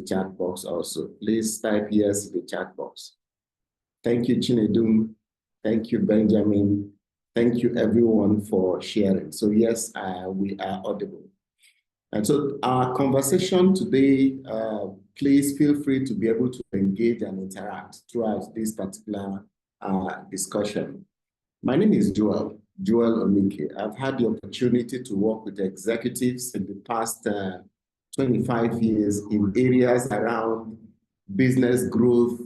chat box also. Please type yes in the chat box. Thank you, Chinedum. Thank you, Benjamin. Thank you, everyone, for sharing. So yes, we are audible. And so our conversation today, please feel free to be able to engage and interact throughout this particular discussion. My name is Joel Omike. I've had the opportunity to work with executives in the past 25 years in areas around business growth,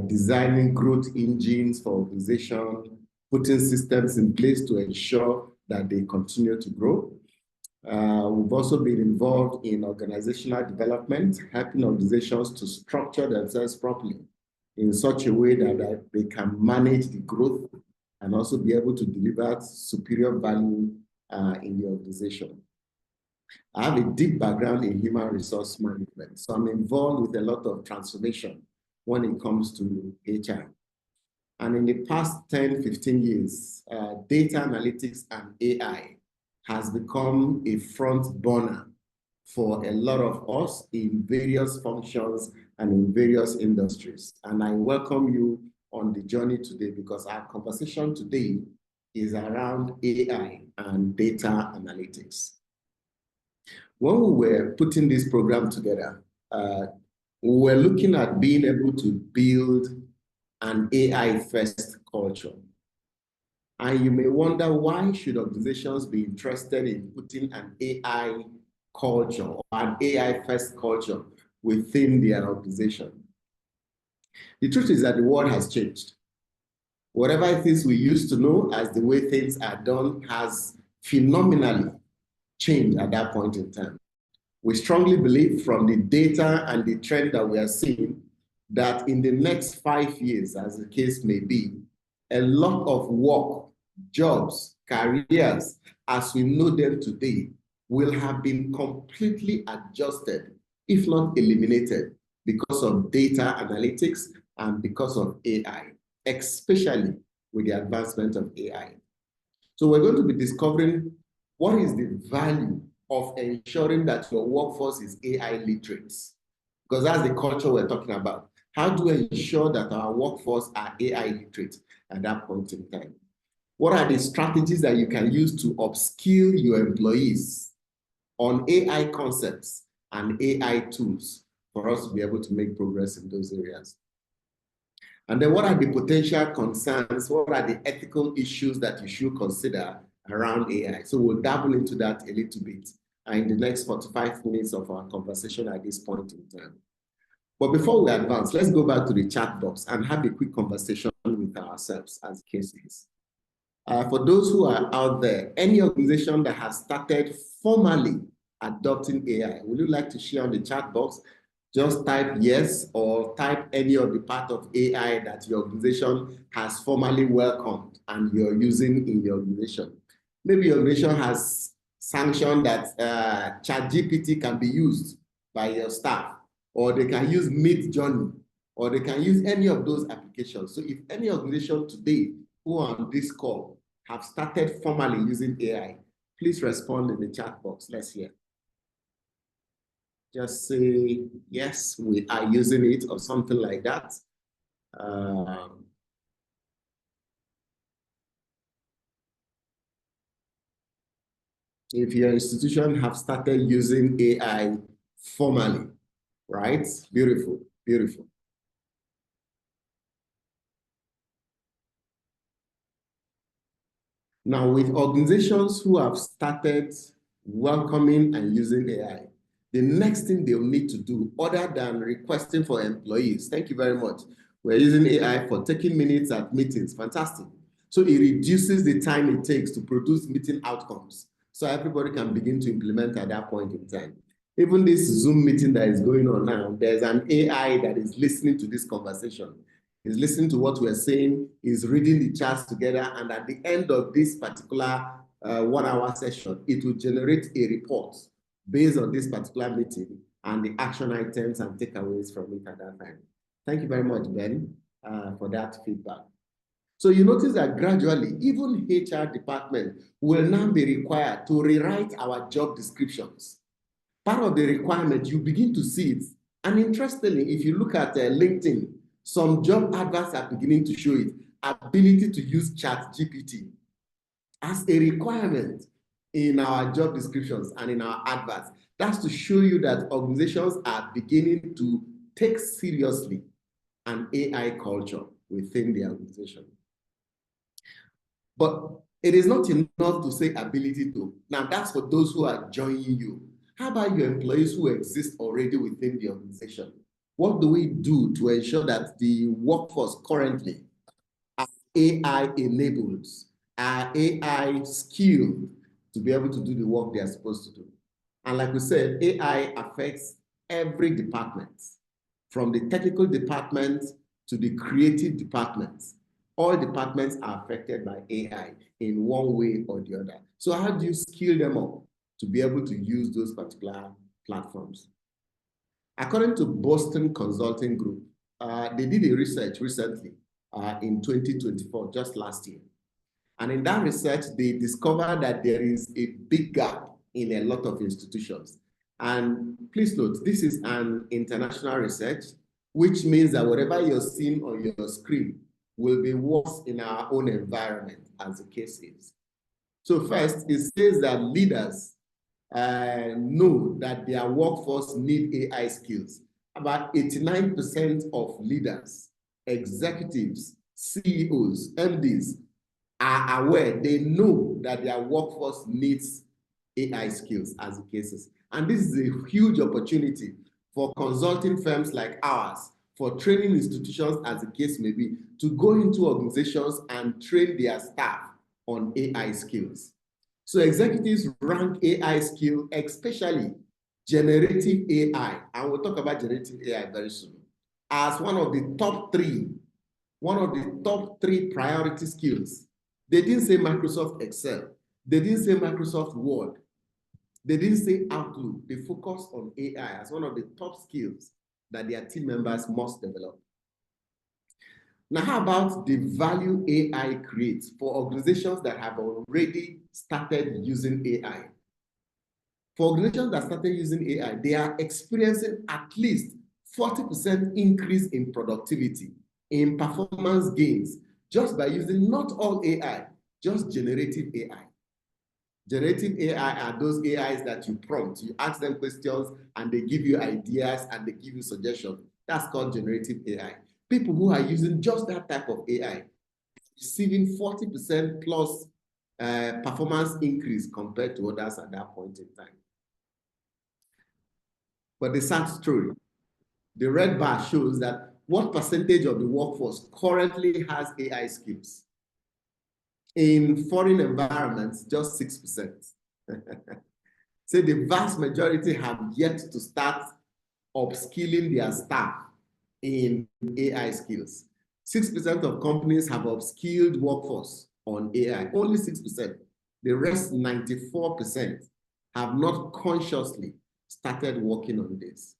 designing growth engines for organizations, putting systems in place to ensure that they continue to grow. We've also been involved in organizational development, helping organizations to structure themselves properly in such a way that they can manage the growth and also be able to deliver superior value in the organization. I have a deep background in human resource management, so I'm involved with a lot of transformation when it comes to HR. And in the past 10, 15 years, data analytics and AI has become a front burner for a lot of us in various functions and in various industries. And I welcome you on the journey today because our conversation today is around AI and data analytics. When we were putting this program together, we were looking at being able to build an AI-first culture. And you may wonder, why should organizations be interested in putting an AI culture or an AI-first culture within their organization? The truth is that the world has changed. Whatever it is we used to know as the way things are done has phenomenally changed at that point in time. We strongly believe from the data and the trend that we are seeing that in the next 5 years, as the case may be, a lot of work, jobs, careers, as we know them today, will have been completely adjusted, if not eliminated, because of data analytics and because of AI, especially with the advancement of AI. So we're going to be discovering what is the value of ensuring that your workforce is AI literate, because that's the culture we're talking about. How do we ensure that our workforce are AI literate at that point in time? What are the strategies that you can use to upskill your employees on AI concepts and AI tools for us to be able to make progress in those areas? And then what are the potential concerns? What are the ethical issues that you should consider around AI? So we'll dabble into that a little bit in the next 45 minutes of our conversation at this point in time. But before we advance, let's go back to the chat box and have a quick conversation with ourselves as the case is. For those who are out there, any organization that has started formally adopting AI, would you like to share on the chat box? Just type yes or type any of the part of AI that your organization has formally welcomed and you're using in your organization. Maybe your organization has sanctioned that ChatGPT can be used by your staff, or they can use Midjourney, or they can use any of those applications. So if any organization today who are on this call have started formally using AI, please respond in the chat box. Let's hear. Just say, yes, we are using it, or something like that. If your institution have started using AI formally, right? Beautiful, beautiful. Now, with organizations who have started welcoming and using AI, the next thing they'll need to do, other than requesting for employees, thank you very much. We're using AI for taking minutes at meetings, fantastic. So it reduces the time it takes to produce meeting outcomes, so everybody can begin to implement at that point in time. Even this Zoom meeting that is going on now, there's an AI that is listening to this conversation. Is listening to what we're saying, is reading the charts together, and at the end of this particular 1 hour session, it will generate a report based on this particular meeting and the action items and takeaways from it at that time. Thank you very much, Ben, for that feedback. So you notice that gradually, even HR department will now be required to rewrite our job descriptions. Part of the requirement, you begin to see it And interestingly, if you look at LinkedIn, some job adverts are beginning to show it, ability to use ChatGPT as a requirement in our job descriptions and in our adverts. That's to show you that organizations are beginning to take seriously an AI culture within the organization. But it is not enough to say ability to. Now, that's for those who are joining you. How about your employees who exist already within the organization? What do we do to ensure that the workforce currently are AI enabled, are AI skilled to be able to do the work they are supposed to do? And like we said, AI affects every department, from the technical department to the creative department. All departments are affected by AI in one way or the other. So how do you skill them up to be able to use those particular platforms? According to Boston Consulting Group, they did a research recently in 2024, just last year. And in that research, they discovered that there is a big gap in a lot of institutions. And please note, this is an international research, which means that whatever you're seeing on your screen will be worse in our own environment, as the case is. So first, it says that leaders know that their workforce need AI skills. About 89% of leaders, executives, CEOs, MDs are aware, they know that their workforce needs AI skills as the cases. And this is a huge opportunity for consulting firms like ours, for training institutions as the case may be, to go into organizations and train their staff on AI skills. So executives rank AI skill, especially generative AI, and we'll talk about generative AI very soon, as one of the top three priority skills. They didn't say Microsoft Excel. They didn't say Microsoft Word. They didn't say Outlook. They focused on AI as one of the top skills that their team members must develop. Now, how about the value AI creates for organizations that have already started using AI? For organizations that started using AI, they are experiencing at least 40% increase in productivity, in performance gains, just by using not all AI, just generative AI. Generative AI are those AIs that you prompt. You ask them questions and they give you ideas and they give you suggestions. That's called generative AI. People who are using just that type of AI, receiving 40% plus performance increase compared to others at that point in time. But the sad story, the red bar shows that what percentage of the workforce currently has AI skills? In foreign environments, just 6%. So the vast majority have yet to start upskilling their staff in AI skills. 6% of companies have upskilled workforce on AI, only 6%. The rest, 94%, have not consciously started working on this.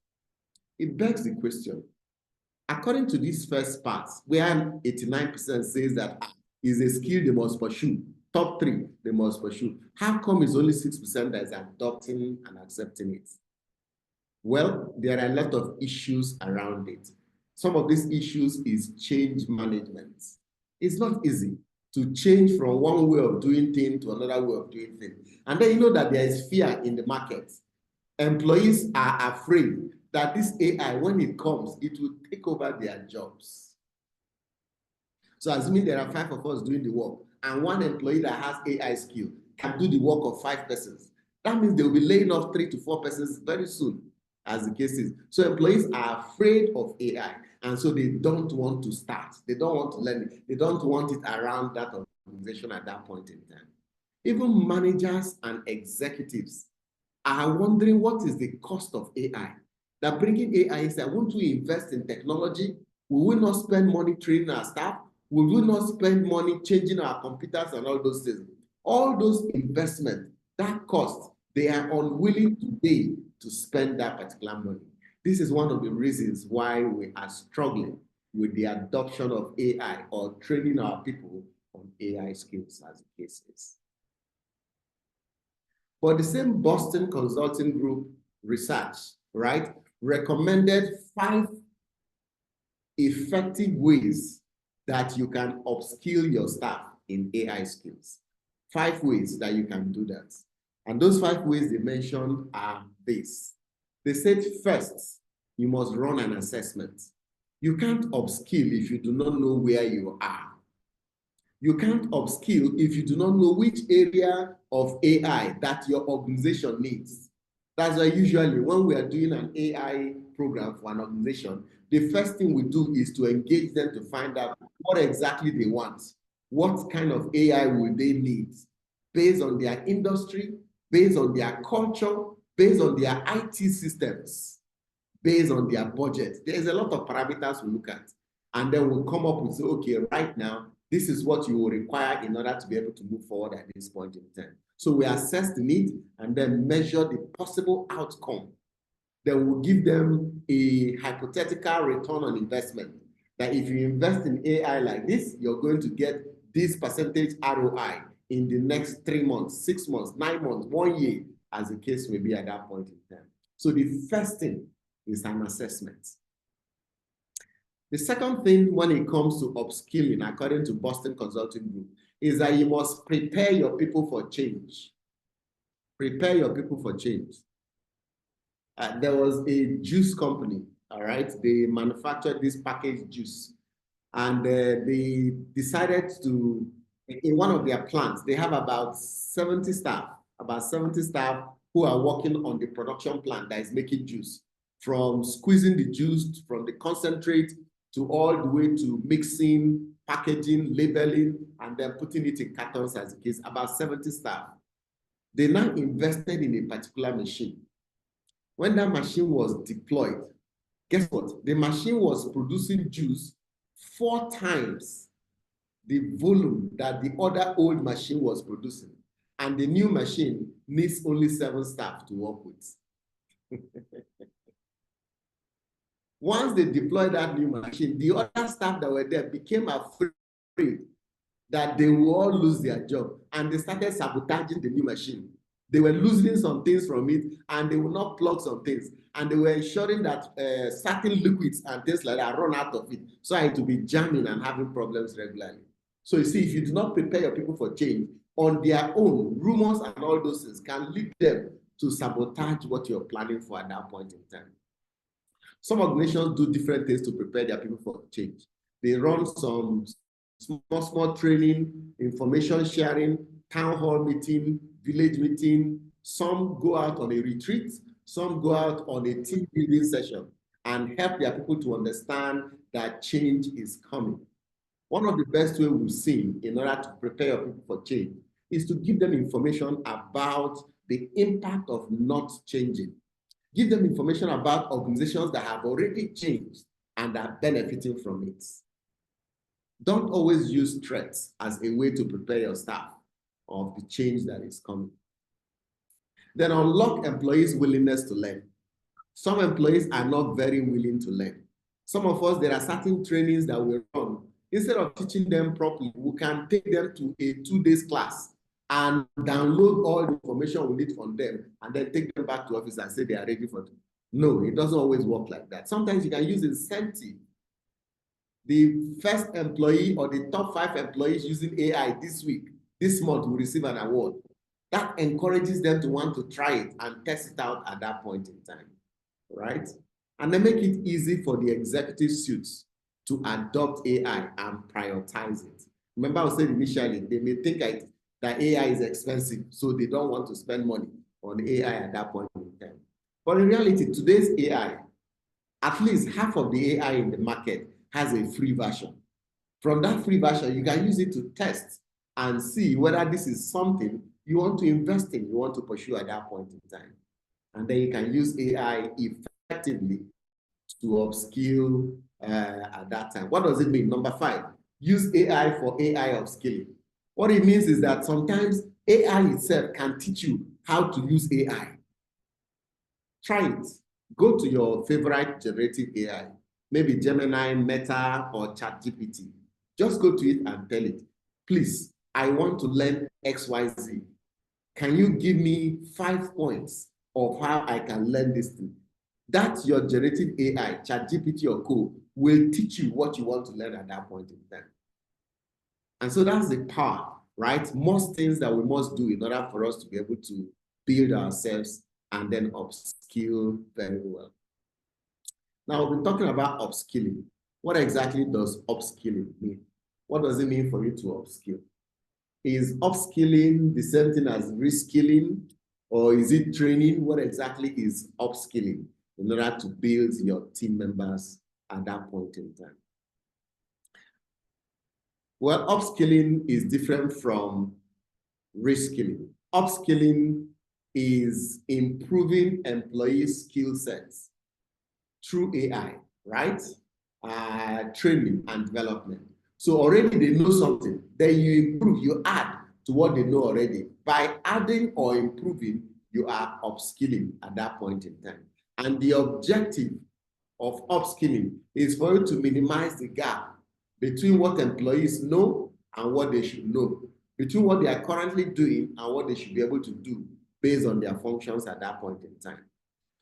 It begs the question, according to this first part, where 89% says that is a skill they must pursue, top 3 they must pursue, how come it's only 6% that is adopting and accepting it? Well, there are a lot of issues around it. Some of these issues is change management. It's not easy to change from one way of doing things to another way of doing things. And then you know that there is fear in the market. Employees are afraid that this AI, when it comes, it will take over their jobs. So assuming there are 5 of us doing the work, and one employee that has AI skill can do the work of 5 persons, that means they will be laying off 3 to 4 persons very soon, as the case is. So employees are afraid of AI, and so they don't want to start. They don't want to learn it. They don't want it around that organization at that point in time. Even managers and executives are wondering what is the cost of AI. That bringing AI is that won't we invest in technology? Will we not spend money training our staff? Will we not spend money changing our computers and all those things? All those investments, that cost, they are unwilling today to spend that particular money. This is one of the reasons why we are struggling with the adoption of AI or training our people on AI skills as the case is. But the same Boston Consulting Group research, right, recommended 5 effective ways that you can upskill your staff in AI skills. 5 ways that you can do that. And those 5 ways they mentioned are this. They said, first, you must run an assessment. You can't upskill if you do not know where you are. You can't upskill if you do not know which area of AI that your organization needs. That's why usually when we are doing an AI program for an organization, the first thing we do is to engage them to find out what exactly they want. What kind of AI will they need based on their industry, based on their culture, based on their IT systems, based on their budget. There's a lot of parameters we look at. And then we'll come up with, say, okay, right now, this is what you will require in order to be able to move forward at this point in time. So we assess the need and then measure the possible outcome. Then we'll give them a hypothetical return on investment. That if you invest in AI like this, you're going to get this percentage ROI in the next 3 months, 6 months, 9 months, 1 year, as the case may be at that point in time. So the first thing is an assessment. The second thing when it comes to upskilling, according to Boston Consulting Group, is that you must prepare your people for change. Prepare your people for change. There was a juice company, all right? They manufactured this packaged juice. And they decided to, in one of their plants, they have about 70 staff who are working on the production plant that is making juice. From squeezing the juice, from the concentrate, to all the way to mixing, packaging, labeling, and then putting it in cartons as a case, about 70 staff. They now invested in a particular machine. When that machine was deployed, guess what? The machine was producing juice 4 times the volume that the other old machine was producing. And the new machine needs only 7 staff to work with. Once they deployed that new machine, the other staff that were there became afraid that they will all lose their job. And they started sabotaging the new machine. They were losing some things from it, and they would not plug some things. And they were ensuring that certain liquids and things like that run out of it, so it to be jamming and having problems regularly. So you see, if you do not prepare your people for change, on their own, rumors and all those things can lead them to sabotage what you're planning for at that point in time. Some organizations do different things to prepare their people for change. They run some small training, information sharing, town hall meeting, village meeting. Some go out on a retreat. Some go out on a team building session and help their people to understand that change is coming. One of the best ways we've seen in order to prepare your people for change is to give them information about the impact of not changing. Give them information about organizations that have already changed and are benefiting from it. Don't always use threats as a way to prepare your staff of the change that is coming. Then unlock employees' willingness to learn. Some employees are not very willing to learn. Some of us, there are certain trainings that we run. Instead of teaching them properly, we can take them to a 2-day class and download all the information we need from them and then take them back to office and say they are ready for it. No, it doesn't always work like that. Sometimes you can use incentive. The first employee or the top 5 employees using AI this month will receive an award. That encourages them to want to try it and test it out at that point in time, right? And then make it easy for the executive suites to adopt AI and prioritize it. Remember I said initially, they may think that AI is expensive, so they don't want to spend money on AI at that point in time. But in reality, today's AI, at least half of the AI in the market has a free version. From that free version, you can use it to test and see whether this is something you want to invest in, you want to pursue at that point in time. And then you can use AI effectively to upskill at that time. What does it mean? Number 5, use AI for AI upskilling. What it means is that sometimes AI itself can teach you how to use AI. Try it. Go to your favorite generative AI, maybe Gemini, Meta, or ChatGPT. Just go to it and tell it, please, I want to learn XYZ. Can you give me 5 points of how I can learn this thing? That your generative AI, ChatGPT or Co, will teach you what you want to learn at that point in time. And so that's the power, right? Most things that we must do in order for us to be able to build ourselves and then upskill very well. Now, we've been talking about upskilling. What exactly does upskilling mean? What does it mean for you to upskill? Is upskilling the same thing as reskilling, or is it training? What exactly is upskilling in order to build your team members at that point in time? Well, upskilling is different from reskilling. Upskilling is improving employee skill sets through AI, right? Training and development. So already they know something, then you improve, you add to what they know already. By adding or improving, you are upskilling at that point in time. And the objective of upskilling is for you to minimize the gap between what employees know and what they should know, between what they are currently doing and what they should be able to do based on their functions at that point in time.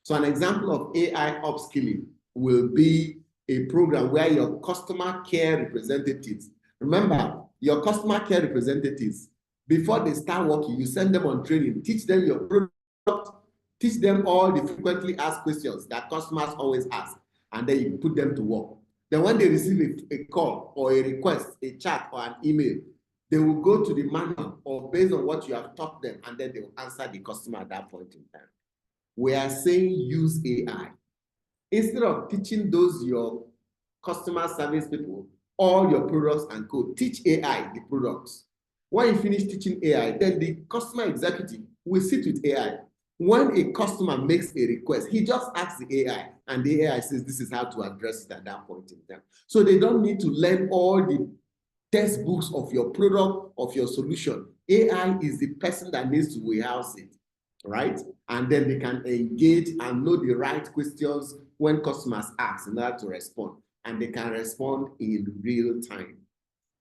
So an example of AI upskilling will be a program where your customer care representatives, remember, your customer care representatives, before they start working, you send them on training, teach them your product, teach them all the frequently asked questions that customers always ask, and then you put them to work. Then when they receive a call or a request, a chat or an email, they will go to the manual or based on what you have taught them, and then they will answer the customer at that point in time. We are saying use AI. Instead of teaching those your customer service people all your products and code, teach AI the products. When you finish teaching AI, then the customer executive will sit with AI. When a customer makes a request, he just asks the AI, and the AI says this is how to address it at that point in time. So they don't need to learn all the textbooks of your product, of your solution. AI is the person that needs to warehouse it, right? And then they can engage and know the right questions when customers ask in order to respond. And they can respond in real time.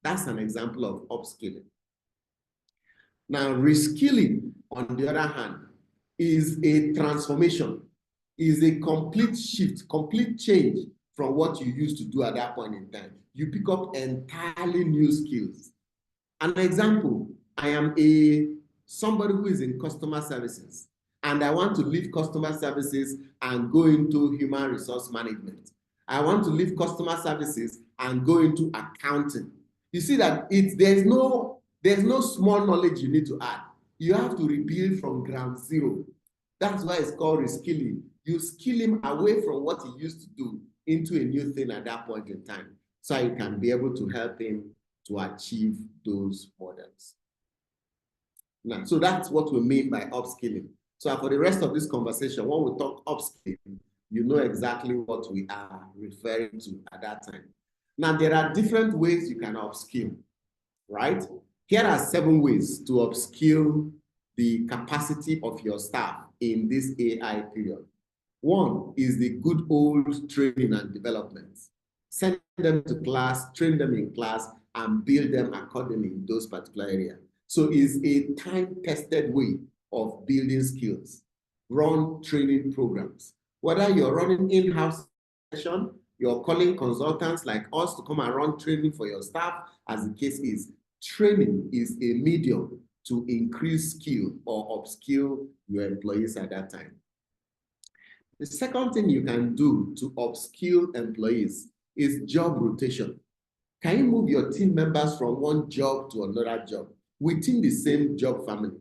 That's an example of upskilling. Now, reskilling, on the other hand, is a transformation, is a complete shift, complete change from what you used to do at that point in time. You pick up entirely new skills. An example, I am somebody who is in customer services, and I want to leave customer services and go into human resource management. I want to leave customer services and go into accounting. You see that there's no small knowledge you need to add. You have to rebuild from ground zero. That's why it's called reskilling. You skill him away from what he used to do into a new thing at that point in time, so you can be able to help him to achieve those models. Now, so that's what we mean by upskilling. So for the rest of this conversation, when we talk upskilling, you know exactly what we are referring to at that time. Now, there are different ways you can upskill, right? Here are 7 ways to upskill the capacity of your staff in this AI period. 1 is the good old training and development. Send them to class, train them in class, and build them accordingly in those particular areas. So it's a time-tested way of building skills. Run training programs. Whether you're running in-house session, you're calling consultants like us to come and run training for your staff, as the case is, training is a medium to increase skill or upskill your employees at that time. The second thing you can do to upskill employees is job rotation. Can you move your team members from one job to another job within the same job family?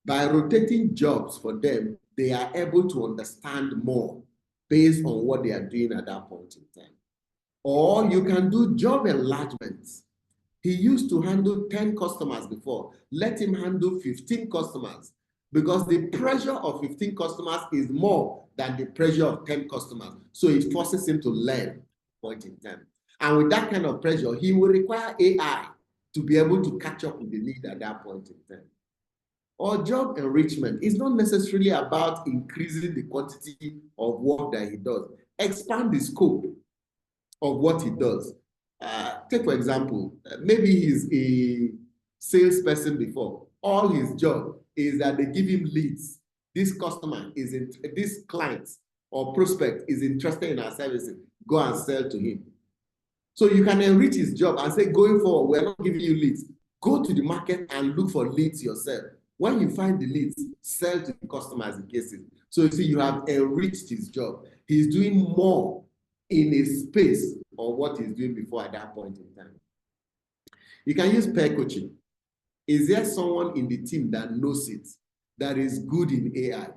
By rotating jobs for them, they are able to understand more based on what they are doing at that point in time. Or you can do job enlargements. He used to handle 10 customers before. Let him handle 15 customers, because the pressure of 15 customers is more than the pressure of 10 customers. So it forces him to learn at point in time. And with that kind of pressure, he will require AI to be able to catch up with the need at that point in time. Or job enrichment is not necessarily about increasing the quantity of work that he does. Expand the scope of what he does. Take for example, maybe he's a salesperson before. All his job is that they give him leads. This customer is in, this client or prospect is interested in our services, go and sell to him. So you can enrich his job and say, going forward, we're not giving you leads. Go to the market and look for leads yourself. When you find the leads, sell to the customers in cases. So you see, you have enriched his job. He's doing more in a space of what he's doing before at that point in time. You can use pair coaching. Is there someone in the team that knows it, that is good in AI?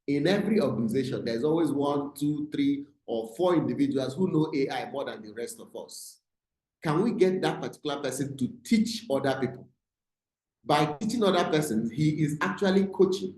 In every organization, there's always 1, 2, 3, or 4 individuals who know AI more than the rest of us. Can we get that particular person to teach other people? By teaching other persons, he is actually coaching,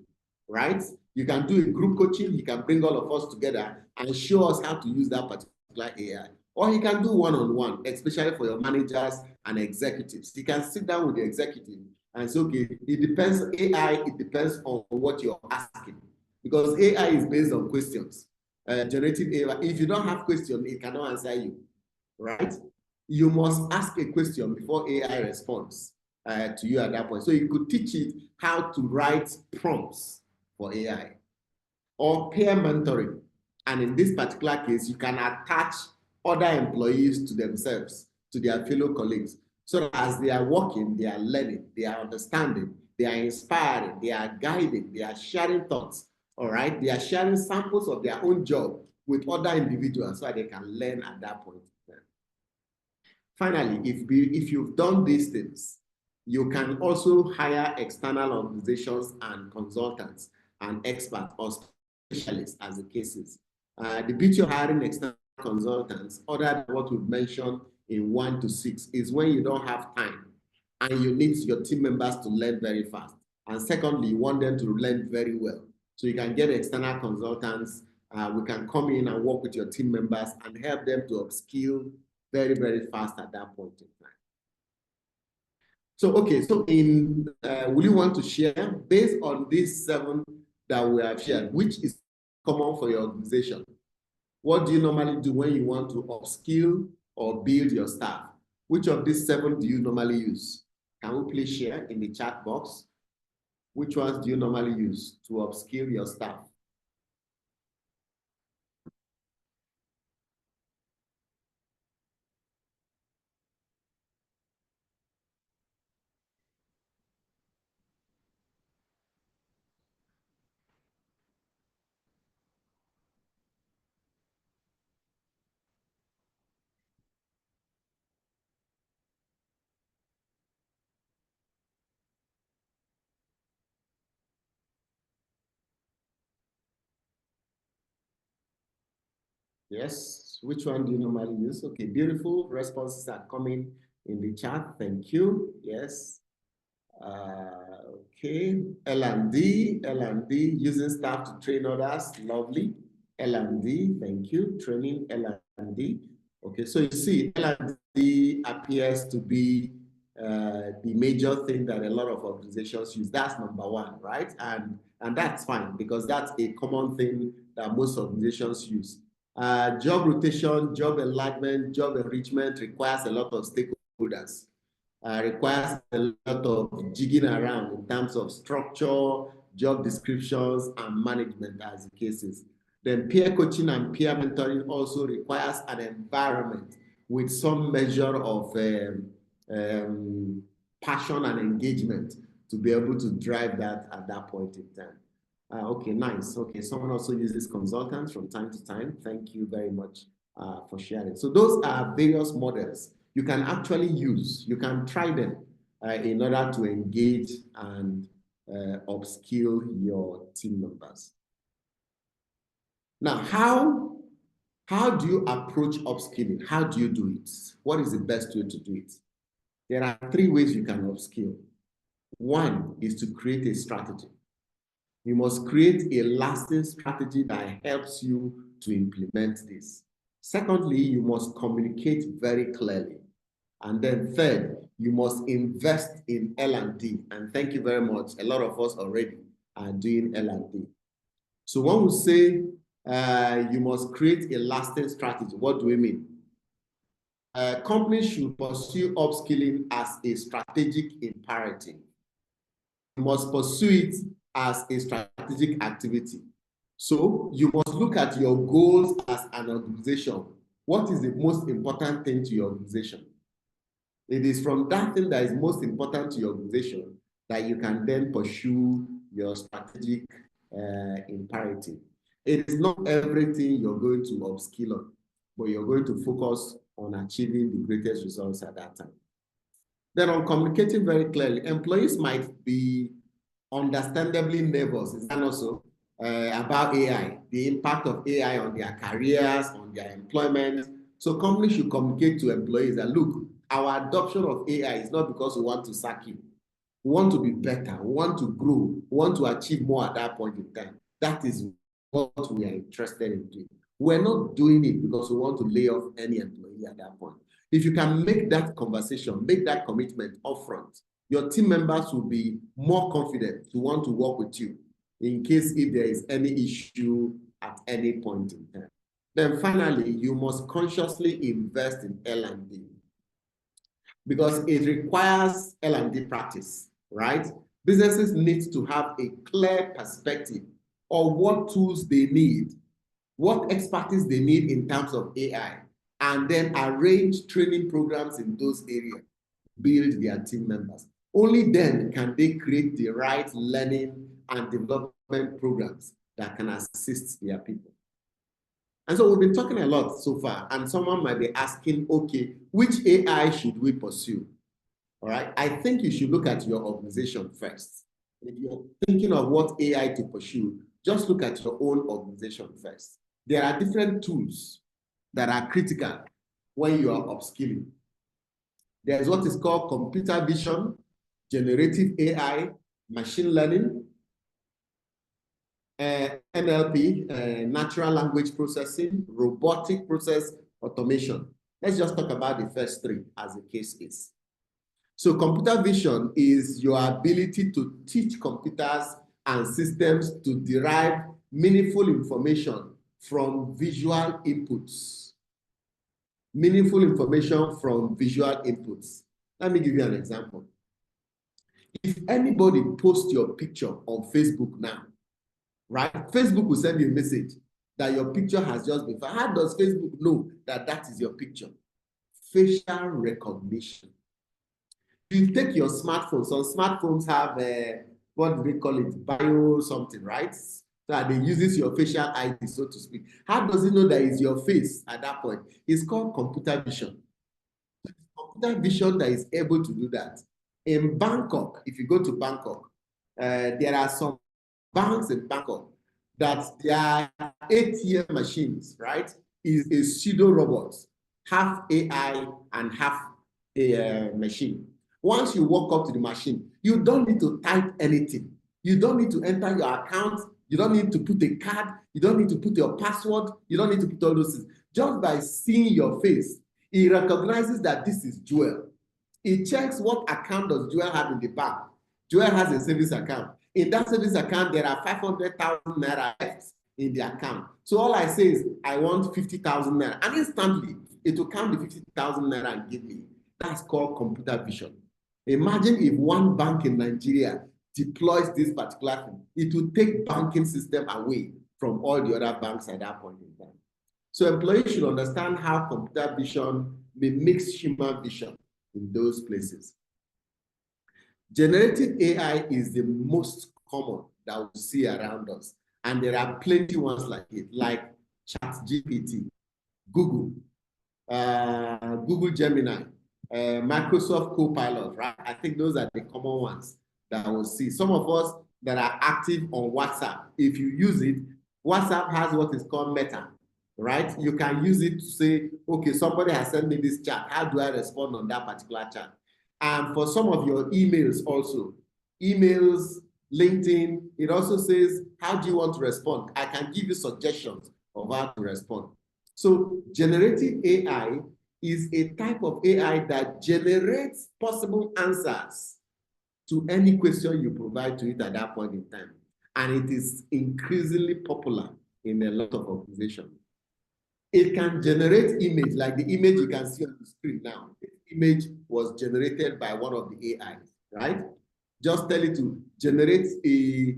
right? You can do a group coaching. He can bring all of us together and show us how to use that particular AI. Or he can do one-on-one, especially for your managers and executives. He can sit down with the executive and say, okay, it depends, AI, it depends on what you're asking. Because AI is based on questions. Generative AI, if you don't have questions, it cannot answer you, right? You must ask a question before AI responds to you at that point. So you could teach it how to write prompts for AI or peer mentoring. And in this particular case, you can attach other employees to themselves, to their fellow colleagues. So that as they are working, they are learning, they are understanding, they are inspiring, they are guiding, they are sharing thoughts, all right? They are sharing samples of their own job with other individuals so that they can learn at that point. Finally, if you've done these things, you can also hire external organizations and consultants and experts or specialists as the cases. The beauty of hiring external consultants, other than what we've mentioned in 1 to 6, is when you don't have time and you need your team members to learn very fast. And secondly, you want them to learn very well. So you can get external consultants. We can come in and work with your team members and help them to upskill very, very fast at that point in time. So, okay, so will you want to share, based on these 7 that we have shared, which is common for your organization? What do you normally do when you want to upskill or build your staff? Which of these 7 do you normally use? Can we please share in the chat box? Which ones do you normally use to upskill your staff? Yes, which one do you normally use? Okay, beautiful responses are coming in the chat. Thank you. Yes. Okay, L&D, using staff to train others. Lovely. L&D, thank you. Training L&D. Okay, so you see, L&D appears to be the major thing that a lot of organizations use. That's number 1, right? And that's fine, because that's a common thing that most organizations use. Job rotation, job enlargement, job enrichment requires a lot of stakeholders. Requires a lot of jigging around in terms of structure, job descriptions, and management as the cases. Then peer coaching and peer mentoring also requires an environment with some measure of passion and engagement to be able to drive that at that point in time. Okay, nice. Okay, someone also uses consultants from time to time. Thank you very much for sharing. So those are various models you can actually use. You can try them in order to engage and upskill your team members. Now, how do you approach upskilling? How do you do it? What is the best way to do it? There are 3 ways you can upskill. 1 is to create a strategy. You must create a lasting strategy that helps you to implement this. Secondly, you must communicate very clearly. And then third, you must invest in L&D. And thank you very much. A lot of us already are doing L&D. So when we say you must create a lasting strategy, what do we mean? Companies should pursue upskilling as a strategic imperative. You must pursue it as a strategic activity. So you must look at your goals as an organization. What is the most important thing to your organization? It is from that thing that is most important to your organization that you can then pursue your strategic imperative. It is not everything you're going to upskill on, but you're going to focus on achieving the greatest results at that time. Then on communicating very clearly, employees might be understandably nervous, is that also, about AI, the impact of AI on their careers, on their employment. So companies should communicate to employees that, look, our adoption of AI is not because we want to sack you. We want to be better. We want to grow. We want to achieve more at that point in time. That is what we are interested in doing. We're not doing it because we want to lay off any employee at that point. If you can make that conversation, make that commitment upfront, your team members will be more confident to want to work with you in case if there is any issue at any point in time. Then finally, you must consciously invest in L&D because it requires L&D practice, right? Businesses need to have a clear perspective of what tools they need, what expertise they need in terms of AI, and then arrange training programs in those areas, build their team members. Only then can they create the right learning and development programs that can assist their people. And so we've been talking a lot so far, and someone might be asking, okay, which AI should we pursue? All right, I think you should look at your organization first. If you're thinking of what AI to pursue, just look at your own organization first. There are different tools that are critical when you are upskilling. There's what is called computer vision, generative AI, machine learning, NLP, natural language processing, robotic process automation. Let's just talk about the first three as the case is. So computer vision is your ability to teach computers and systems to derive meaningful information from visual inputs. Meaningful information from visual inputs. Let me give you an example. If anybody posts your picture on Facebook now, right? Facebook will send you a message that your picture has just been found. How does Facebook know that that is your picture? Facial recognition. You take your smartphone. Some smartphones have what do they call it? Bio something, right? So that it uses your facial ID, so to speak. How does it know that it's your face at that point? It's called computer vision. Computer vision that is able to do that. In Bangkok, if you go to Bangkok, there are some banks in Bangkok that their ATM machines, right, is a pseudo robot, half AI and half a machine. Once you walk up to the machine, you don't need to type anything. You don't need to enter your account. You don't need to put a card. You don't need to put your password. You don't need to put all those things. Just by seeing your face, it recognizes that this is Joel. It checks what account does Joel have in the bank. Joel has a savings account. In that savings account, there are 500,000 naira left in the account. So all I say is, I want 50,000 naira. And instantly, it will count the 50,000 naira and give me. That's called computer vision. Imagine if one bank in Nigeria deploys this particular thing. It will take banking system away from all the other banks at that point in time. So employees should understand how computer vision mimics human vision in those places. Generative AI is the most common that we see around us. And there are plenty ones like it, like ChatGPT, Google, Google Gemini, Microsoft Copilot, right? I think those are the common ones that we'll see. Some of us that are active on WhatsApp, if you use it, WhatsApp has what is called Meta, right? You can use it to say, okay, somebody has sent me this chat. How do I respond on that particular chat? And for some of your emails also, emails, LinkedIn, it also says, how do you want to respond? I can give you suggestions of how to respond. So generative AI is a type of AI that generates possible answers to any question you provide to it at that point in time. And it is increasingly popular in a lot of organizations. It can generate image, like the image you can see on the screen now. This image was generated by one of the AIs, right? Just tell it to generate a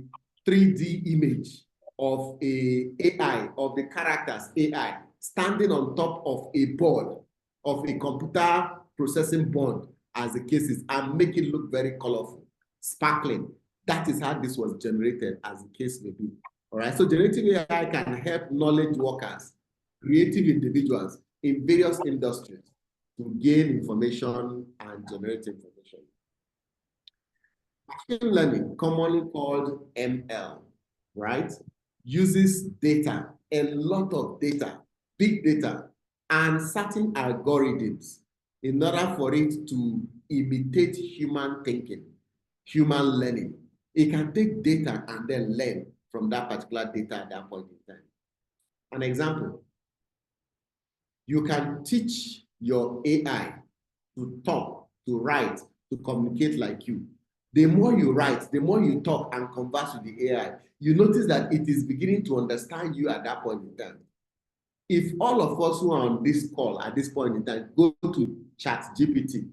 3D image of a AI, of the characters AI, standing on top of a board, of a computer processing board, as the case is, and make it look very colorful, sparkling. That is how this was generated, as the case may be. All right, so generative AI can help knowledge workers, creative individuals in various industries to gain information and generate information. Machine learning, commonly called ML, right, uses data, a lot of data, big data, and certain algorithms in order for it to imitate human thinking, human learning. It can take data and then learn from that particular data at that point in time. An example, you can teach your AI to talk, to write, to communicate like you. The more you write, the more you talk and converse with the AI, you notice that it is beginning to understand you at that point in time. If all of us who are on this call at this point in time go to ChatGPT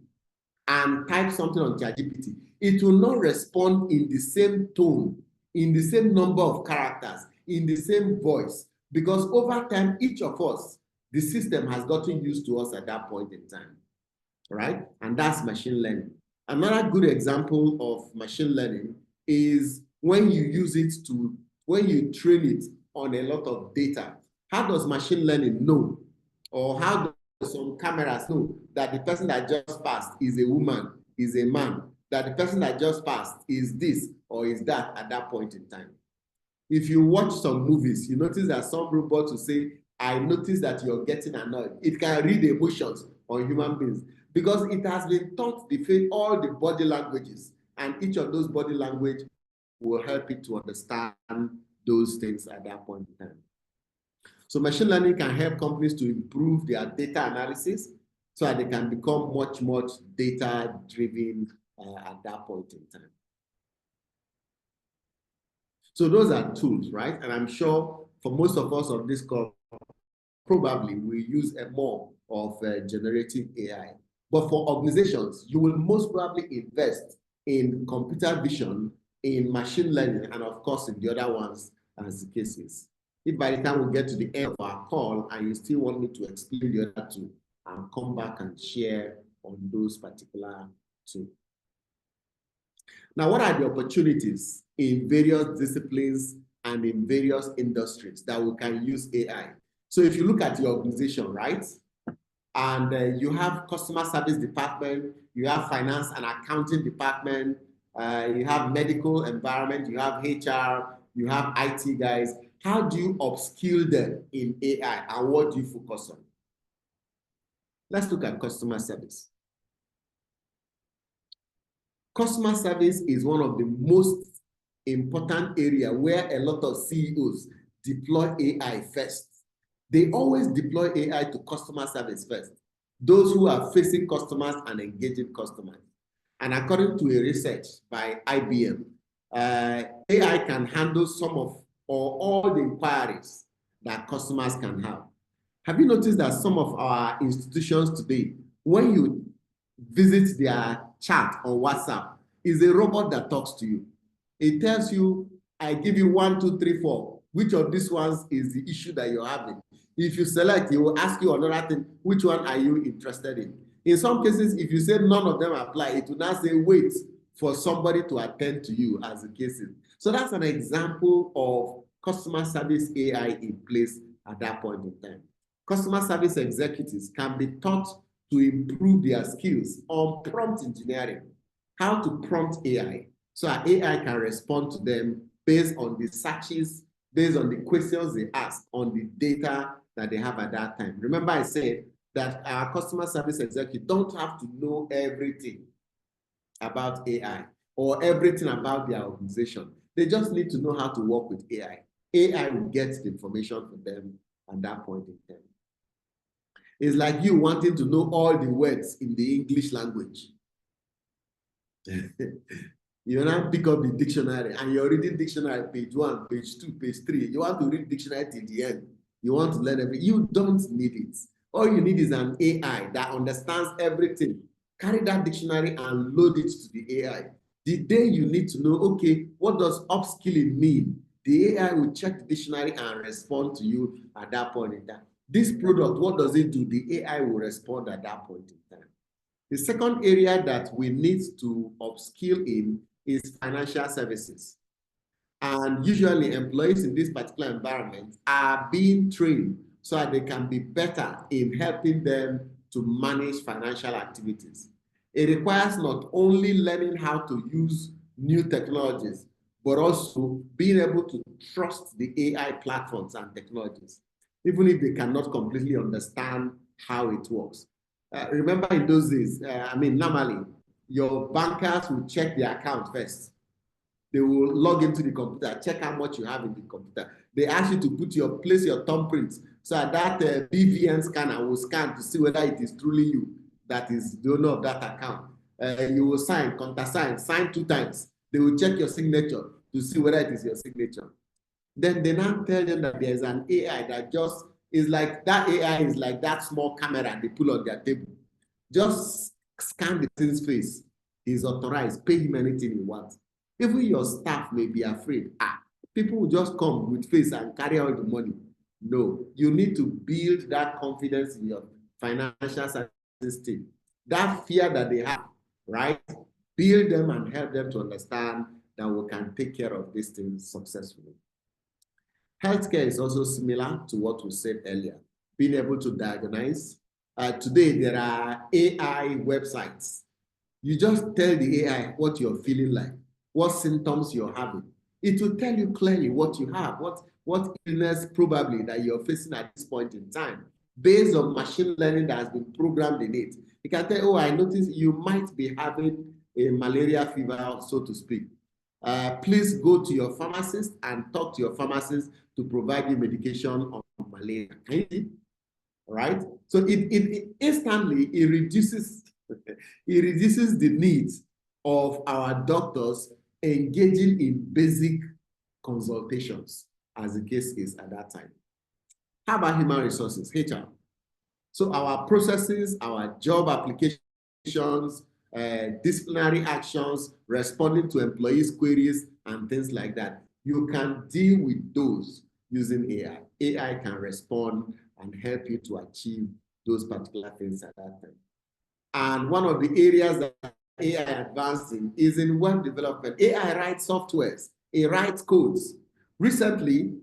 and type something on ChatGPT, it will not respond in the same tone, in the same number of characters, in the same voice, because over time, each of us, the system has gotten used to us at that point in time, right? And that's machine learning. Another good example of machine learning is when you use it to, when you train it on a lot of data. How does machine learning know, or how does some cameras know that the person that just passed is a woman, is a man, that the person that just passed is this or is that at that point in time? If you watch some movies, you notice that some robots will say, I notice that you're getting annoyed. It can read emotions on human beings because it has been taught to face all the body languages, and each of those body language will help it to understand those things at that point in time. So machine learning can help companies to improve their data analysis so that they can become much data-driven at that point in time. So those are tools, right? And I'm sure for most of us on this call, probably we use more of generative AI. But for organizations, you will most probably invest in computer vision, in machine learning, and of course in the other ones as the case is. If by the time we get to the end of our call and you still want me to explain the other two, I'll come back and share on those particular two. Now, what are the opportunities in various disciplines and in various industries that we can use AI? So if you look at your organization, right, and you have customer service department, you have finance and accounting department, you have medical environment, you have HR, you have IT guys. How do you upskill them in AI and what do you focus on? Let's look at customer service. Customer service is one of the most important area where a lot of CEOs deploy AI first. They always deploy AI to customer service first. Those who are facing customers and engaging customers. And according to a research by IBM, AI can handle some of or all the inquiries that customers can have. Have you noticed that some of our institutions today, when you visit their chat on WhatsApp, is a robot that talks to you? It tells you, I give you 1, 2, 3, 4. Which of these ones is the issue that you're having? If you select, it will ask you another thing. Which one are you interested in? In some cases, if you say none of them apply, it will now say, wait for somebody to attend to you as the case is. So that's an example of customer service AI in place at that point in time. Customer service executives can be taught to improve their skills on prompt engineering, how to prompt AI, so that AI can respond to them based on the searches, based on the questions they ask, on the data that they have at that time. Remember I said that our customer service executives don't have to know everything about AI or everything about their organization. They just need to know how to work with AI. AI will get the information for them at that point in time. It's like you wanting to know all the words in the English language. You now pick up the dictionary and you're reading dictionary page 1, page 2, page 3. You want to read dictionary till the end. You want to learn everything. You don't need it. All you need is an AI that understands everything. Carry that dictionary and load it to the AI. The day you need to know, okay, what does upskilling mean? The AI will check the dictionary and respond to you at that point in time. This product, what does it do? The AI will respond at that point in time. The second area that we need to upskill in is financial services. And usually employees in this particular environment are being trained so that they can be better in helping them to manage financial activities. It requires not only learning how to use new technologies, but also being able to trust the AI platforms and technologies, even if they cannot completely understand how it works. Remember in those days, normally, your bankers will check the account first. They will log into the computer, check how much you have in the computer. They ask you to place your thumbprint so that BVN scanner will scan to see whether it is truly you that is the owner of that account. You will sign, countersign, sign 2 times. They will check your signature to see whether it is your signature. Then they now tell them that there's an AI that just is like, that AI is like that small camera they pull on their table. Just scan the thing's face. He's authorized, pay him anything he wants. Even your staff may be afraid. People will just come with face and carry out the money. No, you need to build that confidence in your financial services team. That fear that they have, right? Build them and help them to understand that we can take care of these things successfully. Healthcare is also similar to what we said earlier, being able to diagnose. Today, there are AI websites. You just tell the AI what you're feeling like, what symptoms you're having. It will tell you clearly what you have, what illness probably that you're facing at this point in time, based on machine learning that has been programmed in it. You can tell, oh, I noticed you might be having a malaria fever, so to speak. Please go to your pharmacist and talk to your pharmacist to provide you medication on malaria. Can you see? Right? So it instantly reduces the needs of our doctors engaging in basic consultations, as the case is at that time. How about human resources, HR? So our processes, our job applications, disciplinary actions, responding to employees' queries, and things like that. You can deal with those using AI. AI can respond and help you to achieve those particular things at that time. And one of the areas that AI advanced in is in web development. AI writes softwares, it writes codes. Recently,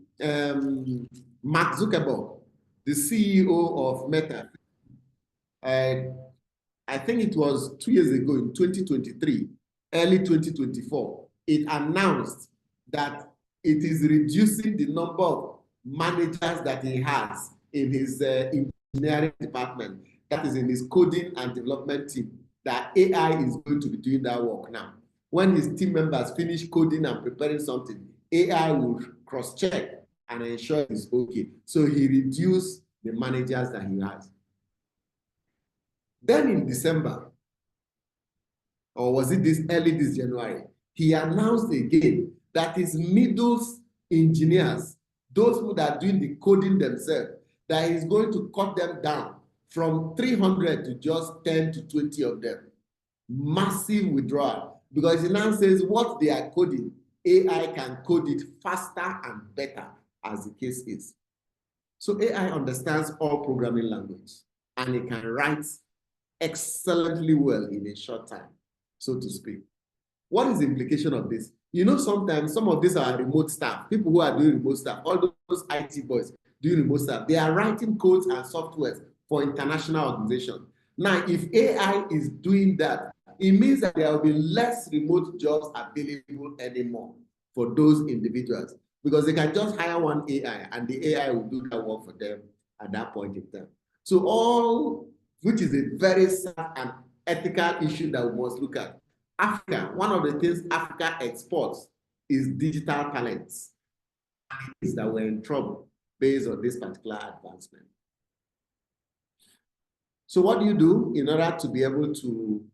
Mark Zuckerberg, the CEO of Meta, I think it was 2 years ago in 2023, early 2024, it announced that it is reducing the number of managers that he has in his engineering department, that is in his coding and development team, that AI is going to be doing that work now. When his team members finish coding and preparing something, AI will cross-check and ensure it's okay. So he reduced the managers that he has. Then in December, or was it early this January, he announced again that his middle engineers, those who are doing the coding themselves, that he's going to cut them down from 300 to just 10 to 20 of them. Massive withdrawal, because he now says what they are coding, AI can code it faster and better, as the case is. So AI understands all programming language, and it can write excellently well in a short time, so to speak. What is the implication of this? You know, sometimes some of these are remote staff, people who are doing remote staff, all those IT boys doing remote staff, they are writing codes and softwares for international organizations. Now, if AI is doing that, it means that there will be less remote jobs available anymore for those individuals, because they can just hire one AI and the AI will do that work for them at that point in time. So all, which is a very sad and ethical issue that we must look at. Africa, one of the things Africa exports is digital talents. And it is that we're in trouble based on this particular advancement. So what do you do in order to be able to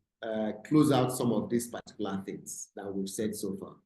close out some of these particular things that we've said so far?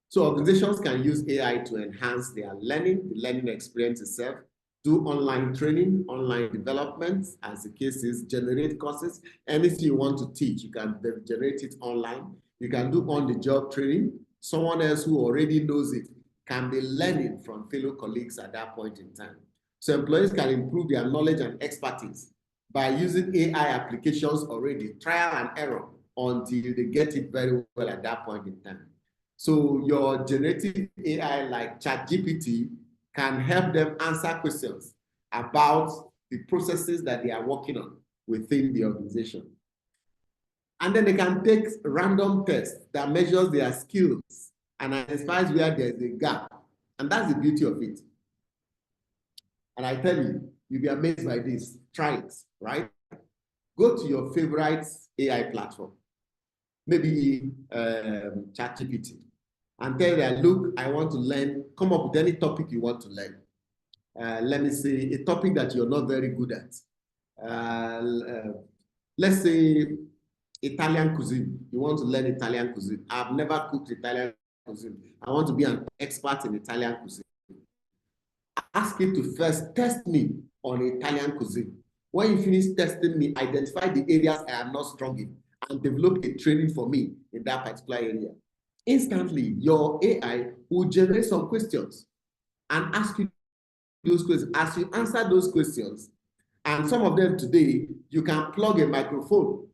So organizations can use AI to enhance their learning, the learning experience itself, do online training, online development, as the case is, generate courses. Anything you want to teach, you can generate it online. You can do on-the-job training. Someone else who already knows it, can be learning from fellow colleagues at that point in time. So employees can improve their knowledge and expertise by using AI applications already, trial and error, until they get it very well at that point in time. So your generative AI like ChatGPT can help them answer questions about the processes that they are working on within the organization. And then they can take random tests that measures their skills and identifies where there's a gap. And that's the beauty of it. And I tell you, you'll be amazed by this. Try it, right? Go to your favorite AI platform, maybe ChatGPT, and tell them, look, I want to learn, come up with any topic you want to learn. Let me say a topic that you're not very good at. Let's say Italian cuisine. You want to learn Italian cuisine. I've never cooked Italian cuisine. I want to be an expert in Italian cuisine. Ask it to first test me on Italian cuisine. When you finish testing me, identify the areas I am not strong in and develop a training for me in that particular area. Instantly, your AI will generate some questions and ask you those questions. As you answer those questions, and some of them today, you can plug a microphone.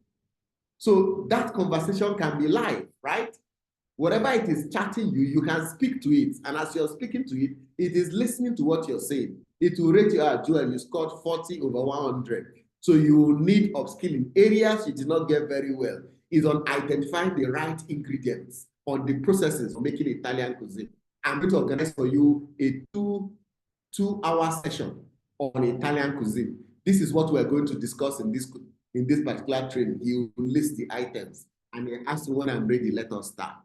So that conversation can be live, right? Whatever it is chatting you, you can speak to it. And as you're speaking to it, it is listening to what you're saying. It will rate you out, Joel, you scored 40 over 100. So you will need upskilling. Areas you did not get very well is on identifying the right ingredients, on the processes of making Italian cuisine. I'm going to organize for you a two-hour session on Italian cuisine. This is what we're going to discuss in this particular training. You will list the items and you ask me when I'm ready, let us start.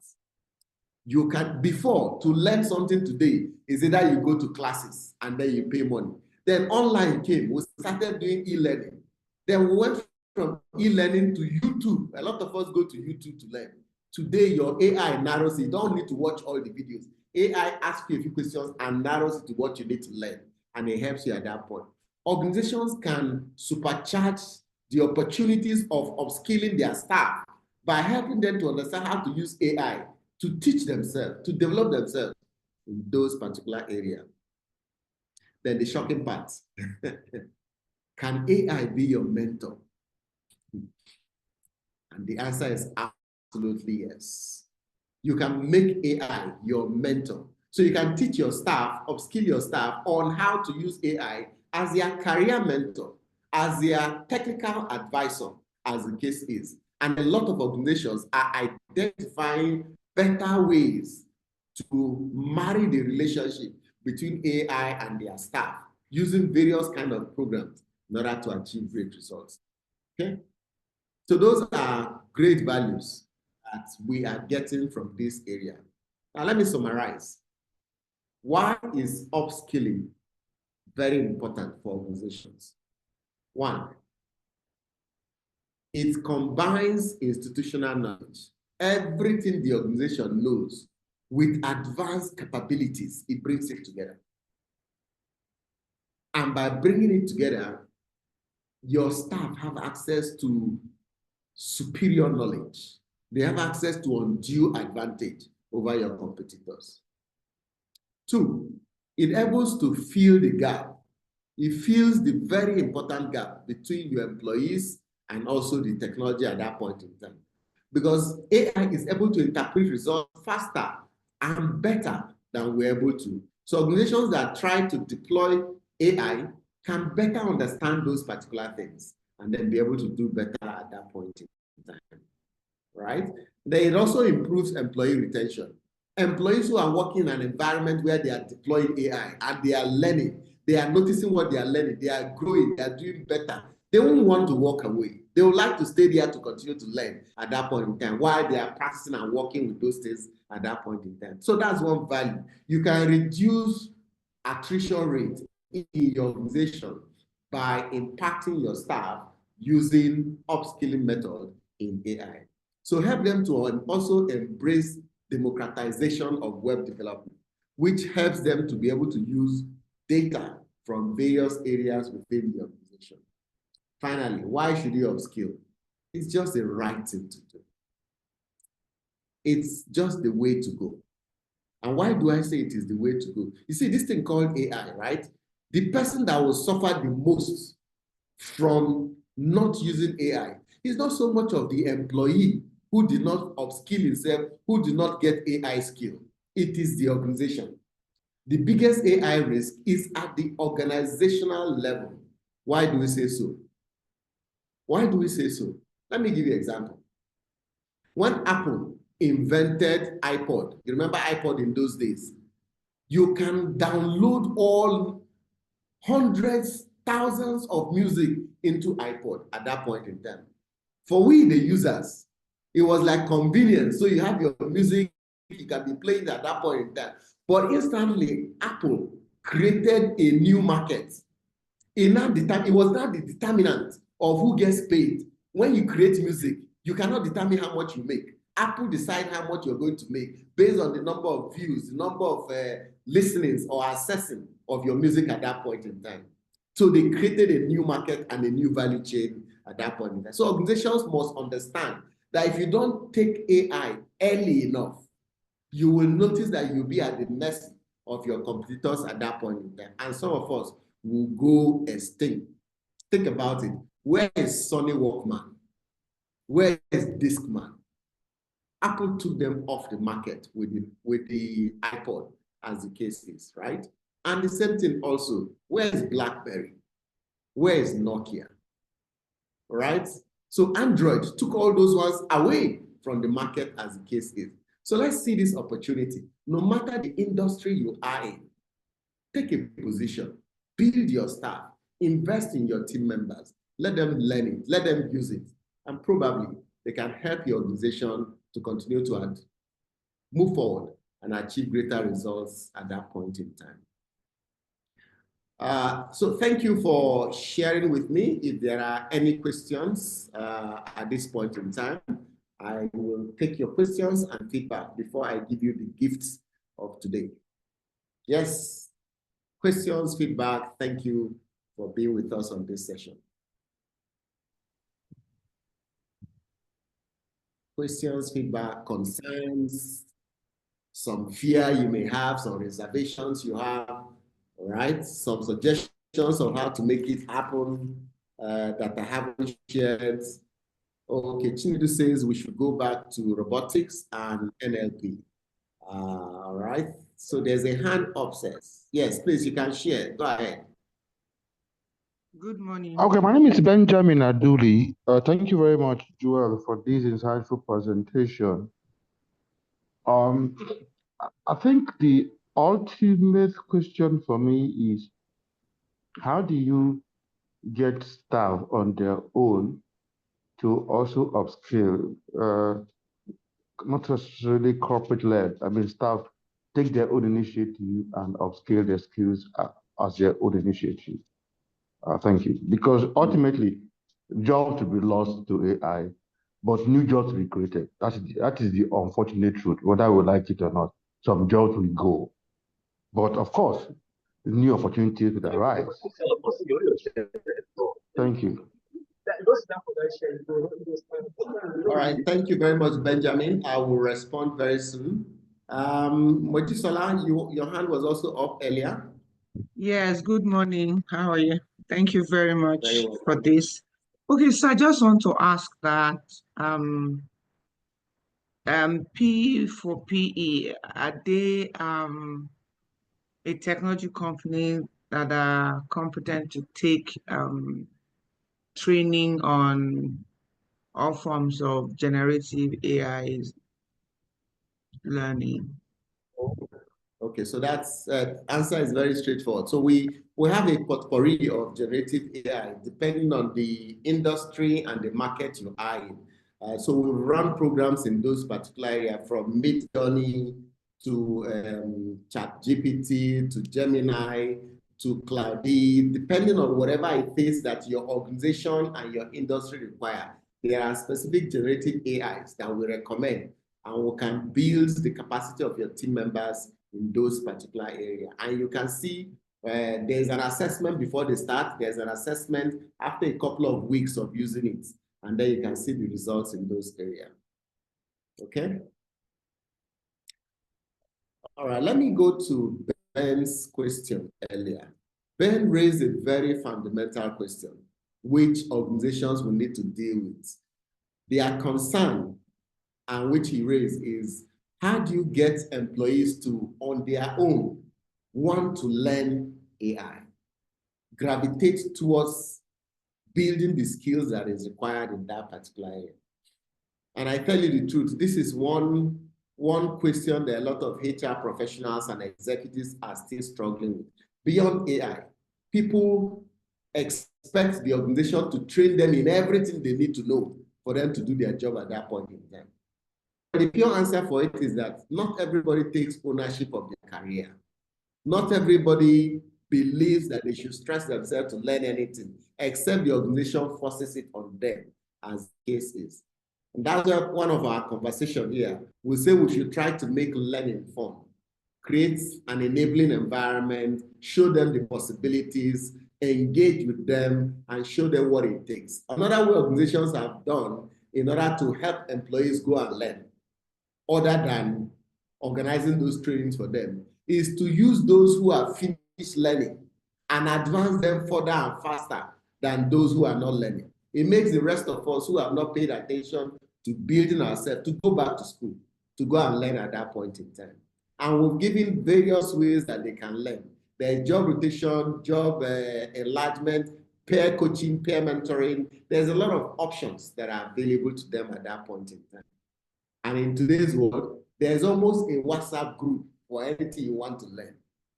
You can, before, to learn something today, is either you go to classes and then you pay money. Then online came, we started doing e-learning. Then we went from e-learning to YouTube. A lot of us go to YouTube to learn. Today, your AI narrows it. You don't need to watch all the videos. AI asks you a few questions and narrows it to what you need to learn. And it helps you at that point. Organizations can supercharge the opportunities of upskilling their staff by helping them to understand how to use AI to teach themselves, to develop themselves in those particular areas. Then the shocking part, can AI be your mentor? And the answer is absolutely yes. You can make AI your mentor. So you can teach your staff, upskill your staff on how to use AI as their career mentor, as their technical advisor, as the case is. And a lot of organizations are identifying better ways to marry the relationship between AI and their staff using various kinds of programs in order to achieve great results. Okay? So those are great values that we are getting from this area. Now let me summarize. Why is upskilling very important for organizations? One, it combines institutional knowledge, everything the organization knows, with advanced capabilities. It brings it together. And by bringing it together, your staff have access to superior knowledge. They have access to undue advantage over your competitors. Two, it enables to fill the gap. It fills the very important gap between your employees and also the technology at that point in time. Because AI is able to interpret results faster and better than we're able to. So organizations that try to deploy AI can better understand those particular things and then be able to do better at that point in time, right? Then it also improves employee retention. Employees who are working in an environment where they are deploying AI and they are learning, they are noticing what they are learning, they are growing, they are doing better. They won't want to walk away. They would like to stay there to continue to learn at that point in time while they are practicing and working with those things at that point in time. So that's one value. You can reduce attrition rate in your organization by impacting your staff using upskilling method in AI. So help them to also embrace democratization of web development, which helps them to be able to use data from various areas within the organization. Finally, why should you upskill? It's just the right thing to do. It's just the way to go. And why do I say it is the way to go? You see, this thing called AI, right? The person that will suffer the most from not using AI is not so much of the employee who did not upskill himself, who did not get AI skill. It is the organization. The biggest AI risk is at the organizational level. Why do we say so? Why do we say so? Let me give you an example. When Apple invented iPod, you remember iPod in those days? You can download all hundreds, thousands of music into iPod at that point in time. For we, the users, it was like convenience. So you have your music, you can be playing at that point in time. But instantly, Apple created a new market. It was not the determinant of who gets paid. When you create music, you cannot determine how much you make. Apple decide how much you're going to make based on the number of views, the number of listenings or accessing of your music at that point in time. So they created a new market and a new value chain at that point in time. So organizations must understand that if you don't take AI early enough, you will notice that you'll be at the mercy of your competitors at that point in time. And some of us will go extinct. Think about it. Where is Sony Walkman? Where is Discman? Apple took them off the market with the iPod, as the case is, right? And the same thing also, where is BlackBerry? Where is Nokia? Right? So Android took all those ones away from the market, as the case is. So let's see this opportunity. No matter the industry you are in, take a position, build your staff, invest in your team members, let them learn it, let them use it, and probably they can help your organization to continue to move forward and achieve greater results at that point in time. So thank you for sharing with me. If there are any questions at this point in time, I will take your questions and feedback before I give you the gifts of today. Yes, questions, feedback. Thank you for being with us on this session. Questions, feedback, concerns, some fear you may have, some reservations you have, all right? Some suggestions on how to make it happen that I haven't shared. Okay, Chinedu says we should go back to robotics and NLP. All right, so there's a hand up, says. Yes, please, you can share. Go ahead. Good morning. Okay, my name is Benjamin Aduli. Thank you very much, Joel, for this insightful presentation. I think the ultimate question for me is, how do you get staff on their own to also upskill, not necessarily corporate-led? I mean, staff take their own initiative and upskill their skills as their own initiative. Thank you. Because ultimately, jobs will be lost to AI, but new jobs will be created. That is the unfortunate truth, whether we like it or not. Some jobs will go. But of course, new opportunities will arise. Thank you. All right, thank you very much, Benjamin. I will respond very soon. Mojisola, your hand was also up earlier. Yes, good morning. How are you? Thank you very much for this. Okay, so I just want to ask that P4PE, are they a technology company that are competent to take training on all forms of generative AI learning? Okay, so that's answer is very straightforward. So we have a potpourri of generative AI depending on the industry and the market you are in. So we run programs in those particular areas, from Midjourney to ChatGPT to Gemini to Cloudy, depending on whatever it is that your organization and your industry require. There are specific generative AIs that we recommend, and we can build the capacity of your team members in those particular areas. And you can see there's an assessment before they start, there's an assessment after a couple of weeks of using it, and then you can see the results in those areas. Okay? All right, let me go to Ben's question earlier. Ben raised a very fundamental question, which organizations will need to deal with. Their concern, and which he raised, is how do you get employees to, on their own, want to learn AI, gravitate towards building the skills that is required in that particular area? And I tell you the truth, this is one question that a lot of HR professionals and executives are still struggling with. Beyond AI, people expect the organization to train them in everything they need to know for them to do their job at that point in time. But the pure answer for it is that not everybody takes ownership of their career. Not everybody believes that they should stress themselves to learn anything, except the organization forces it on them, as the case is. And that's one of our conversations here. We say we should try to make learning fun, create an enabling environment, show them the possibilities, engage with them, and show them what it takes. Another way organizations have done in order to help employees go and learn, other than organizing those trainings for them, is to use those who have finished learning and advance them further and faster than those who are not learning. It makes the rest of us who have not paid attention to building ourselves to go back to school, to go and learn at that point in time. And we've given various ways that they can learn. There's job rotation, job enlargement, peer coaching, peer mentoring. There's a lot of options that are available to them at that point in time. And in today's world, there's almost a WhatsApp group for anything you want to learn.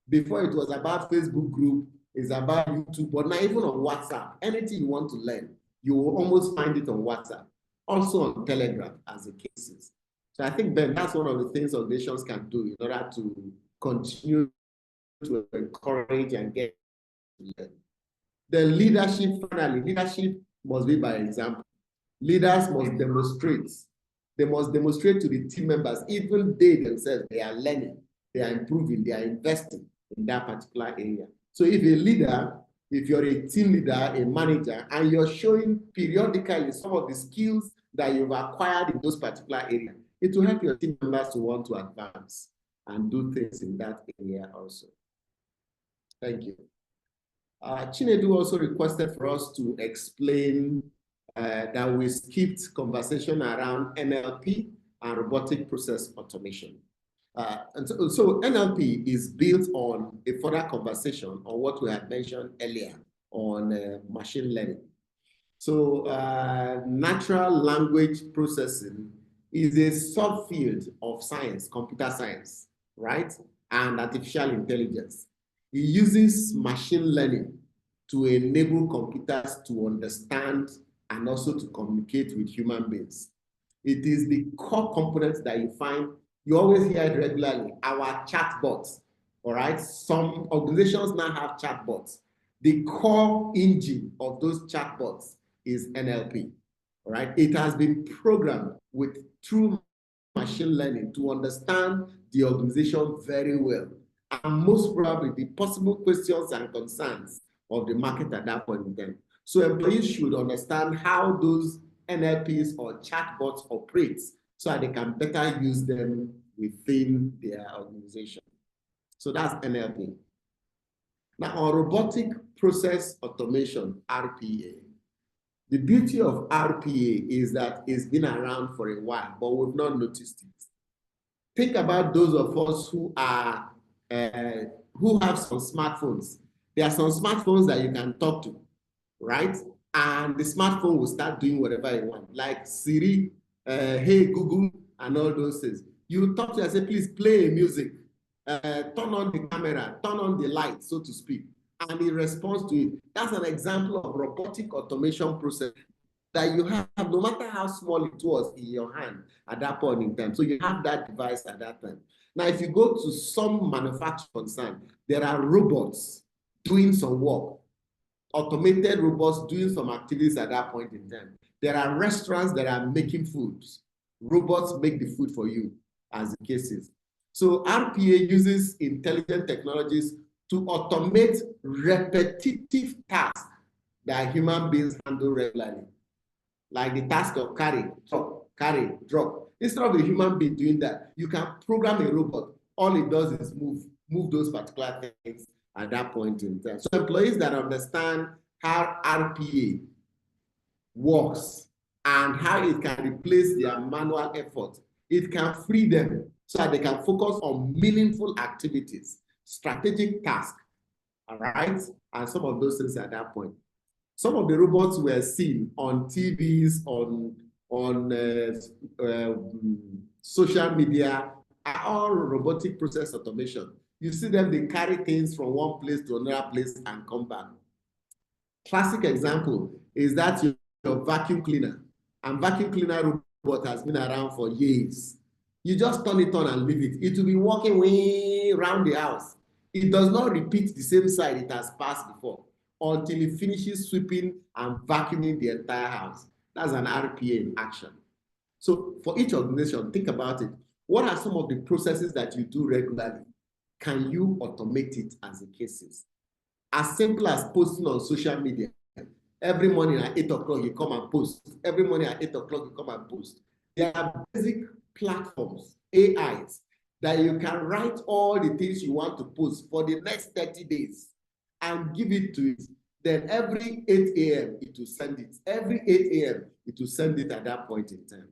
Before it was about Facebook group, it's about YouTube, but now even on WhatsApp, anything you want to learn, you will almost find it on WhatsApp, also on Telegram as the cases. So I think, Ben, that's one of the things organizations can do in order to continue to encourage and get to learn. The leadership, finally, leadership must be by example. Leaders must demonstrate. They must demonstrate to the team members, even they themselves, they are learning, they are improving, they are investing in that particular area. So if a leader, if you're a team leader, a manager, and you're showing periodically some of the skills that you've acquired in those particular areas, it will help your team members to want to advance and do things in that area also. Thank you. Chinedu also requested for us to explain that we skipped conversation around NLP and robotic process automation. And so NLP is built on a further conversation on what we had mentioned earlier on machine learning. So natural language processing is a subfield of science, computer science, right? And artificial intelligence. It uses machine learning to enable computers to understand and also to communicate with human beings. It is the core components that you find, you always hear it regularly, our chatbots, all right? Some organizations now have chatbots. The core engine of those chatbots is NLP, all right? It has been programmed with true machine learning to understand the organization very well, and most probably the possible questions and concerns of the market at that point in time. So employees should understand how those NLPs or chatbots operate so that they can better use them within their organization. So that's NLP. Now, on robotic process automation, RPA, the beauty of RPA is that it's been around for a while, but we've not noticed it. Think about those of us who are who have some smartphones. There are some smartphones that you can talk to, right? And the smartphone will start doing whatever you want, like Siri, hey Google, and all those things. You talk to it and say, please play music, turn on the camera, turn on the light, so to speak, and it responds to it. That's an example of robotic automation process that you have, no matter how small it was in your hand at that point in time. So you have that device at that time. Now, if you go to some manufacturing concern, there are robots doing some work, automated robots doing some activities at that point in time. There are restaurants that are making foods. Robots make the food for you, as the case is. So RPA uses intelligent technologies to automate repetitive tasks that human beings handle regularly, like the task of carry, drop. Instead of a human being doing that, you can program a robot All it does is move those particular things at that point in time. So employees that understand how RPA works and how it can replace their manual effort, it can free them so that they can focus on meaningful activities, strategic tasks, all right? And some of those things at that point. Some of the robots were seen on TVs, on social media, are all robotic process automation. You see them, they carry things from one place to another place and come back. Classic example is that your vacuum cleaner, and vacuum cleaner robot has been around for years. You just turn it on and leave it. It will be walking way around the house. It does not repeat the same side it has passed before until it finishes sweeping and vacuuming the entire house. That's an RPA in action. So for each organization, think about it. What are some of the processes that you do regularly? Can you automate it as the case is? As simple as posting on social media. Every morning at 8 o'clock, you come and post. Every morning at 8 o'clock, you come and post. There are basic platforms, AIs, that you can write all the things you want to post for the next 30 days and give it to it. Then every 8 a.m., it will send it. Every 8 a.m., it will send it at that point in time.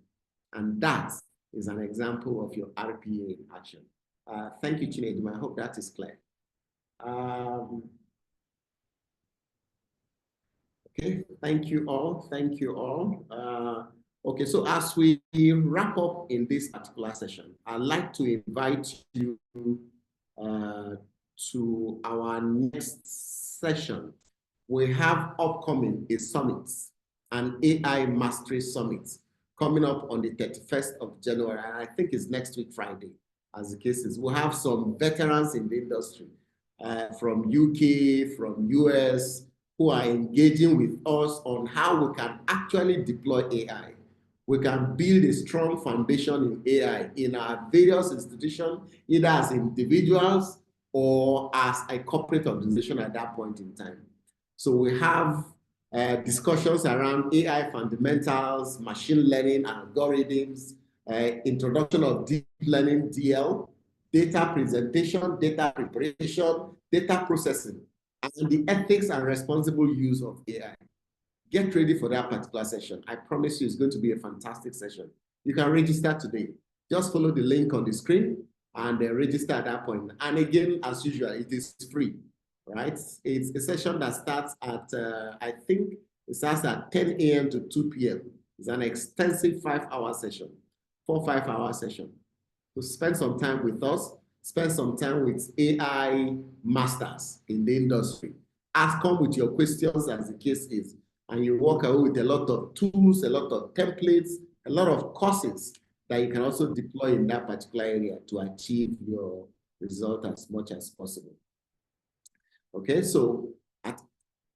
And that is an example of your RPA in action. Thank you, Chinedum. I hope that is clear. Okay, thank you all. Thank you all. Okay, so as we wrap up in this particular session, I'd like to invite you to our next session. We have upcoming a summit, an AI Mastery Summit, coming up on the 31st of January. And I think it's next week, Friday, as the case is. We'll have some veterans in the industry from UK, from US, who are engaging with us on how we can actually deploy AI. We can build a strong foundation in AI in our various institutions, either as individuals or as a corporate organization at that point in time. So we have discussions around AI fundamentals, machine learning algorithms, introduction of deep learning DL, data presentation, data preparation, data processing, and the ethics and responsible use of AI. Get ready for that particular session. I promise you it's going to be a fantastic session. You can register today. Just follow the link on the screen and register at that point. And again, as usual, it is free, right? It's a session that starts at, I think it starts at 10 a.m. to 2 p.m. It's an extensive 5-hour session, 4-5-hour session. So spend some time with us. Spend some time with AI masters in the industry. Come with your questions as the case is, and you walk away with a lot of tools, a lot of templates, a lot of courses that you can also deploy in that particular area to achieve your result as much as possible. Okay, so at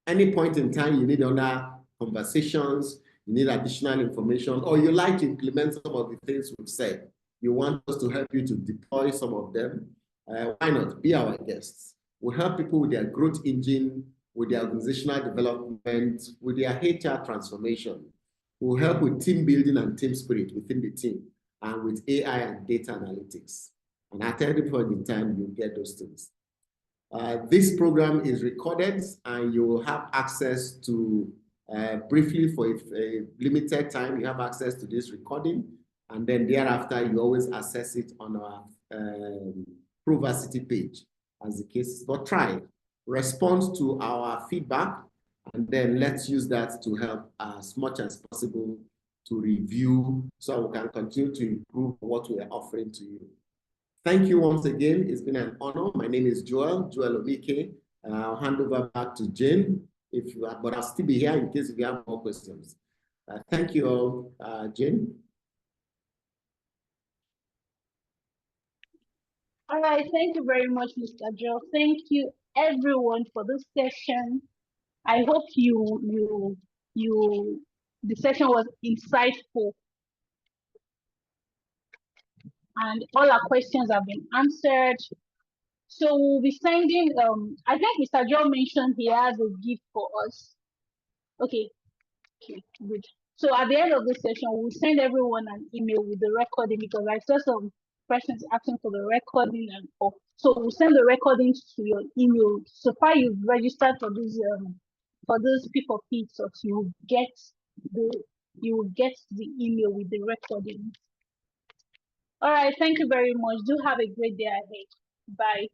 any point in time, you need other conversations, you need additional information, or you like to implement some of the things we've said. You want us to help you to deploy some of them, why not? Be our guests. We'll help people with their growth engine, with their organizational development, with their HR transformation. We'll help with team building and team spirit within the team, and with AI and data analytics. And at every point in time, you get those things. This program is recorded, and you will have access to, briefly for a limited time, you have access to this recording. And then thereafter, you always access it on our ProVarsity page as the case is. But try, respond to our feedback, and then let's use that to help as much as possible to review so we can continue to improve what we are offering to you. Thank you once again. It's been an honor. My name is Joel Omike. I'll hand over back to Jane, if you are, but I'll still be here in case if you have more questions. Thank you all, Jane. All right, thank you very much, Mr. Joe. Thank you everyone for this session. I hope the session was insightful and all our questions have been answered. So we'll be sending, I think Mr. Joe mentioned he has a gift for us. Okay, good. So at the end of the session, we'll send everyone an email with the recording because I saw some person is asking for the recording and all. So we'll send the recordings to your email. So far you've registered for this P4P talks, you will get the email with the recording. All right, thank you very much. Do have a great day ahead. Bye.